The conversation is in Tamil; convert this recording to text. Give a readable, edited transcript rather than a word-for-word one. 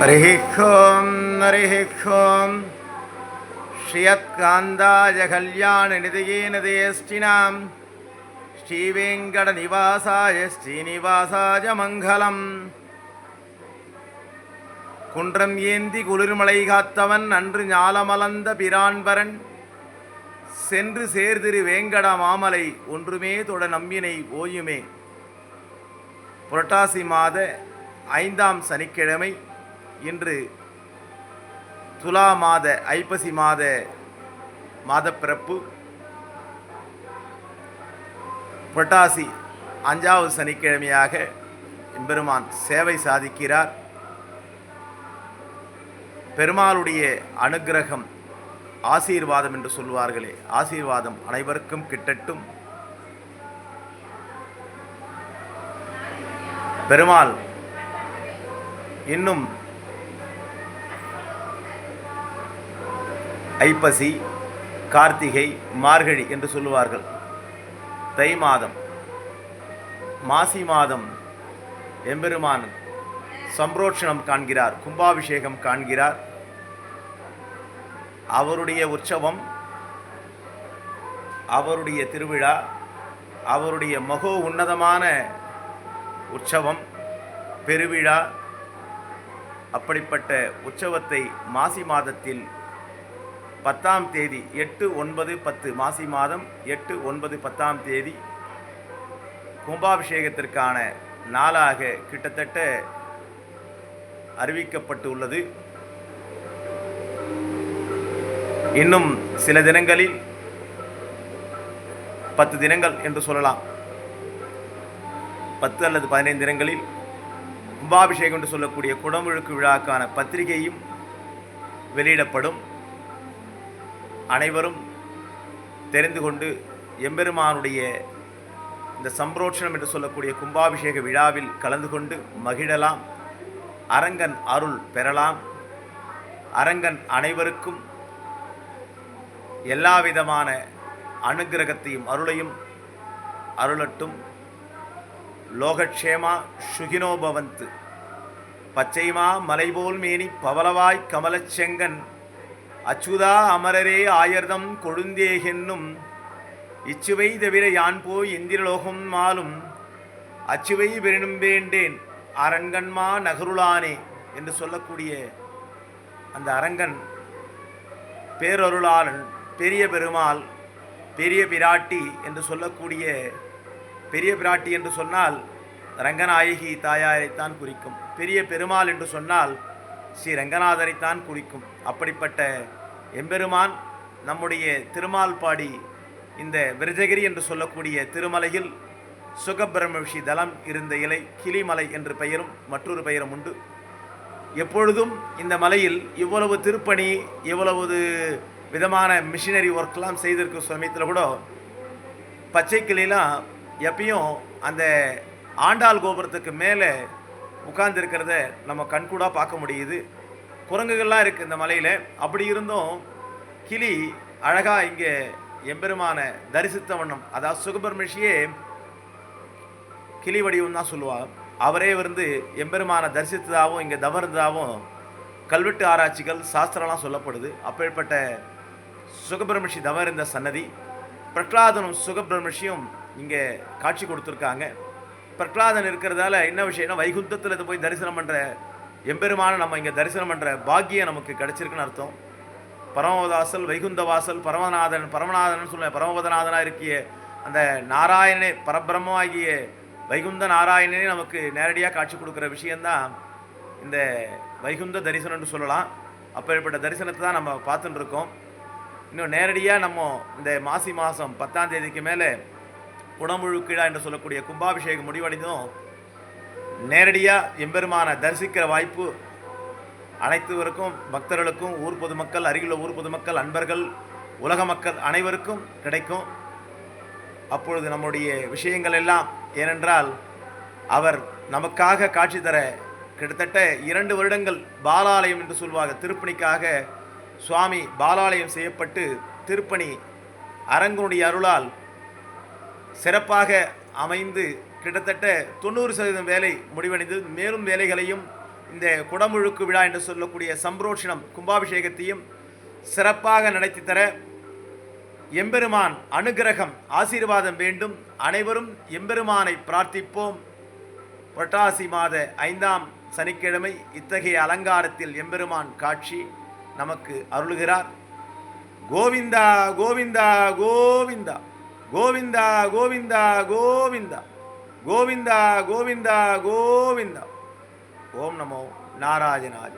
हरिः श्रियत्कान्ताय कल्याणनिधयेन श्रीवेङ्कटनिवासाय श्रीनिवासाय मङ्गलम् குன்றம் ஏந்தி குளிர்மலை காத்தவன் அன்று ஞாலமலர்ந்த பிரான்பரன் சென்று சேர்திரு வேங்கட மாமலை ஒன்றுமே தொட நம்பினை ஓயுமே. புரட்டாசி மாத 5ஆம் சனிக்கிழமை இன்று துலா மாத ஐப்பசி மாதப்பிறப்பு. புரட்டாசி 5வது சனிக்கிழமையாக எம்பெருமான் சேவை சாதிக்கிறார். பெருமாளுடைய அனுக்கிரகம் ஆசீர்வாதம் என்று சொல்வார்களே, ஆசீர்வாதம் அனைவருக்கும் கிட்டட்டும். பெருமாள் இன்னும் ஐப்பசி, கார்த்திகை, மார்கழி என்று சொல்லுவார்கள். தை மாதம், மாசி மாதம் எம்பெருமான் சம்பிரோட்சணம் காண்கிறார், கும்பாபிஷேகம் காண்கிறார். அவருடைய உற்சவம், அவருடைய திருவிழா, அவருடைய மகோ உன்னதமான உற்சவம், பெருவிழா. அப்படிப்பட்ட உற்சவத்தை மாசி மாதத்தில் 10ஆம் தேதி 8, 9, 10 மாசி மாதம் 8, 9, 10ஆம் தேதி கும்பாபிஷேகத்திற்கான நாளாக கிட்டத்தட்ட அறிவிக்கப்பட்டு உள்ளது. இன்னும் சில தினங்களில் 10 தினங்கள் என்று சொல்லலாம், 10 அல்லது 15 தினங்களில் கும்பாபிஷேகம் என்று சொல்லக்கூடிய குடமுழுக்கு விழாக்கான பத்திரிகையும் வெளியிடப்படும். அனைவரும் தெரிந்து கொண்டு எம்பெருமானுடைய இந்த சம்பிரோட்சணம் என்று சொல்லக்கூடிய கும்பாபிஷேக விழாவில் கலந்து கொண்டு மகிழலாம். அரங்கன் அருள் பெறலாம். அரங்கன் அனைவருக்கும் எல்லா விதமான அனுக்கிரகத்தையும் அருளையும் அருளட்டும். லோகக்ஷேமா சுகினோபவந்து. பச்சைமா மலைபோல் மேனி பவளவாய் கமலச்செங்கன் அச்சுதா அமரரே ஆயர்தம் கொழுந்தேகென்னும் இச்சுவை தவிர யான் போய் இந்திரலோகம் மாலும் அச்சுவை பெரினும் வேண்டேன் அரங்கன்மா நகருளானே என்று சொல்லக்கூடிய அந்த அரங்கன் பேரருளாளன், பெரிய பெருமாள், பெரிய பிராட்டி என்று சொல்லக்கூடிய, பெரிய பிராட்டி என்று சொன்னால் ரங்கநாயகி தாயாரைத்தான் குறிக்கும். பெரிய பெருமாள் என்று சொன்னால் ஸ்ரீ ரங்கநாதரைத்தான் குறிக்கும். அப்படிப்பட்ட எம்பெருமான் நம்முடைய திருமால்பாடி இந்த விரஜகிரி என்று சொல்லக்கூடிய திருமலையில் சுகபிரமஷி தலம் இருந்த இலை கிளிமலை என்று பெயரும் மற்றொரு பெயரும் உண்டு. எப்பொழுதும் இந்த மலையில் இவ்வளவு திருப்பணி, இவ்வளவு விதமான மிஷினரி ஒர்க்லாம் செய்திருக்க சமயத்தில் கூட பச்சை கிளிலாம் எப்பயும் அந்த ஆண்டாள் கோபுரத்துக்கு மேலே உட்கார்ந்துருக்கிறத நம்ம கண்கூடாக பார்க்க முடியுது. குரங்குகள்லாம் இருக்குது இந்த மலையில். அப்படி இருந்தும் கிளி அழகாக இங்கே எம்பெருமான தரிசித்த வண்ணம், அதாவது சுகபிரமஷியே கிளி வடிவம் தான் சொல்லுவாள். அவரே எம்பெருமான தரிசித்ததாகவும் இங்கே தவறுதாகவும் கல்வெட்டு ஆராய்ச்சிகள் சாஸ்திரம்லாம் சொல்லப்படுது. அப்பேற்பட்ட சுகபிரமஷி தவறிந்த சன்னதி. பிரகலாதனும் சுகபிரமஷியும் இங்கே காட்சி கொடுத்துருக்காங்க. பிரகலாதன் இருக்கிறதால என்ன விஷயம்னா, வைகுந்தத்தில் இது போய் தரிசனம் பண்ணுற எம்பெருமான நம்ம இங்கே தரிசனம் பண்ணுற பாக்கியம் நமக்கு கிடச்சிருக்குன்னு அர்த்தம். பரமவதாசல், வைகுந்தவாசல், பரமநாதன் சொல்ல பரமபதநாதனாக இருக்கிய அந்த நாராயணனே, பரபிரம்மமாகிய வைகுந்த நாராயணனே நமக்கு நேரடியாக காட்சி கொடுக்குற விஷயந்தான் இந்த வைகுந்த தரிசனம்னு சொல்லலாம். அப்பேற்பட்ட தரிசனத்தை தான் நம்ம பார்த்துட்டு இருக்கோம். இன்னும் நேரடியாக நம்ம இந்த மாசி மாதம் 10ஆம் தேதிக்கு மேலே குடமுழுக்கிழா என்று சொல்லக்கூடிய கும்பாபிஷேகம் முடிவடைந்தும் நேரடியாக எம்பெருமான தரிசிக்கிற வாய்ப்பு அனைத்துவருக்கும், பக்தர்களுக்கும், ஊர் பொதுமக்கள், அருகிலுள்ள ஊர் பொதுமக்கள், அன்பர்கள், உலக மக்கள் அனைவருக்கும் கிடைக்கும். அப்பொழுது நம்முடைய விஷயங்கள் எல்லாம், ஏனென்றால் அவர் நமக்காக காட்சி தர கிட்டத்தட்ட 2 வருடங்கள் பாலாலயம் என்று சொல்வார்கள். திருப்பணிக்காக சுவாமி பாலாலயம் செய்யப்பட்டு திருப்பணி அரங்கனுடைய அருளால் சிறப்பாக அமைந்து கிட்டத்தட்ட 90% வேலை முடிவடைந்து, மேலும் வேலைகளையும் இந்த குடமுழுக்கு விழா என்று சொல்லக்கூடிய சம்பரோஷணம் கும்பாபிஷேகத்தையும் சிறப்பாக நடத்தி தர எம்பெருமான் அனுகிரகம் ஆசீர்வாதம் வேண்டும். அனைவரும் எம்பெருமானை பிரார்த்திப்போம். புரட்டாசி மாத 5ஆம் சனிக்கிழமை இத்தகைய அலங்காரத்தில் எம்பெருமான் காட்சி நமக்கு அருளுகிறார். கோவிந்தா கோவிந்தா கோவிந்தா கோவிந்தா கோவிந்தா கோவிந்தா கோவிந்தா கோவிந்தா கோவிந்தா. ஓம் நமோ நாராயணாய.